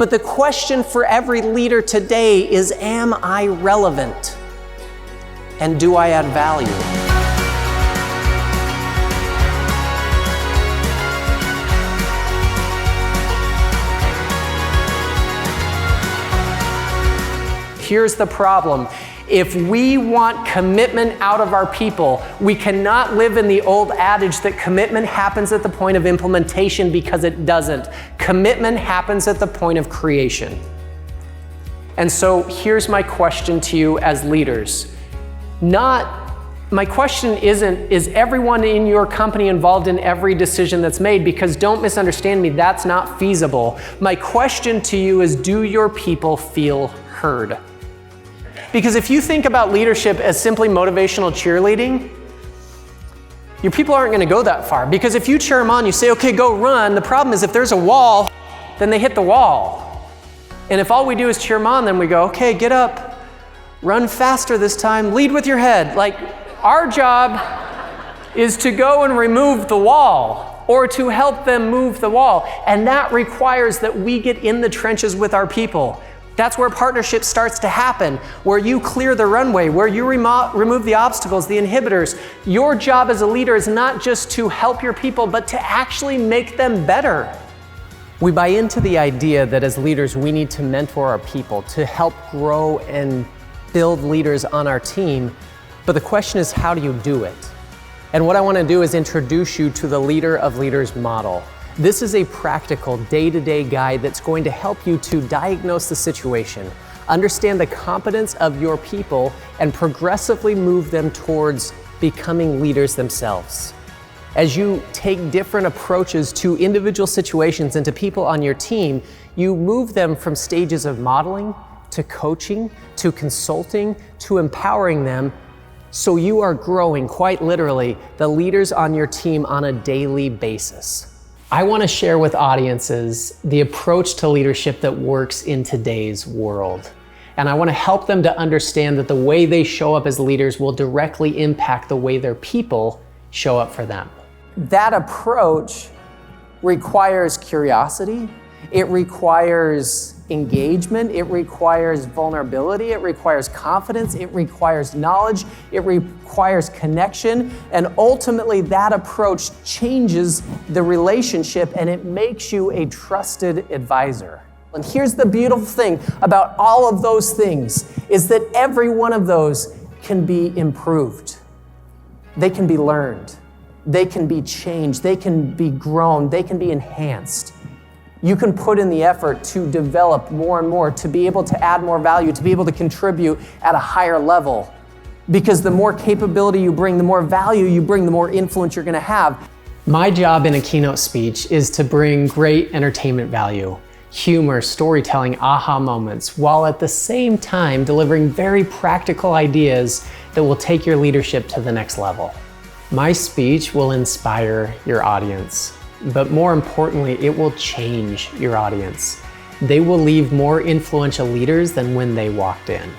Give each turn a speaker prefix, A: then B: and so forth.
A: But the question for every leader today is, am I relevant? And do I add value? Here's the problem. If we want commitment out of our people, we cannot live in the old adage that commitment happens at the point of implementation, because it doesn't. Commitment happens at the point of creation. And so here's my question to you as leaders. My question isn't, is everyone in your company involved in every decision that's made? Because don't misunderstand me, that's not feasible. My question to you is, do your people feel heard? Because if you think about leadership as simply motivational cheerleading, your people aren't going to go that far. Because if you cheer them on, you say, okay, go run. The problem is if there's a wall, then they hit the wall. And if all we do is cheer them on, then we go, okay, get up, run faster this time, lead with your head. Like, our job is to go and remove the wall, or to help them move the wall. And that requires that we get in the trenches with our people. That's where partnership starts to happen, where you clear the runway, where you remove the obstacles, the inhibitors. Your job as a leader is not just to help your people, but to actually make them better. We buy into the idea that as leaders, we need to mentor our people to help grow and build leaders on our team. But the question is, how do you do it? And what I want to do is introduce you to the Leader of Leaders model. This is a practical day-to-day guide that's going to help you to diagnose the situation, understand the competence of your people, and progressively move them towards becoming leaders themselves. As you take different approaches to individual situations and to people on your team, you move them from stages of modeling to coaching to consulting to empowering them, so you are growing, quite literally, the leaders on your team on a daily basis. I want to share with audiences the approach to leadership that works in today's world. And I want to help them to understand that the way they show up as leaders will directly impact the way their people show up for them. That approach requires curiosity. It requires engagement. It requires vulnerability. It requires confidence. It requires knowledge. It requires connection. And ultimately, that approach changes the relationship, and it makes you a trusted advisor. And here's the beautiful thing about all of those things, is that every one of those can be improved. They can be learned. They can be changed. They can be grown. They can be enhanced. You can put in the effort to develop more and more, to be able to add more value, to be able to contribute at a higher level. Because the more capability you bring, the more value you bring, the more influence you're going to have. My job in a keynote speech is to bring great entertainment value, humor, storytelling, aha moments, while at the same time delivering very practical ideas that will take your leadership to the next level. My speech will inspire your audience. But more importantly, it will change your audience. They will leave more influential leaders than when they walked in.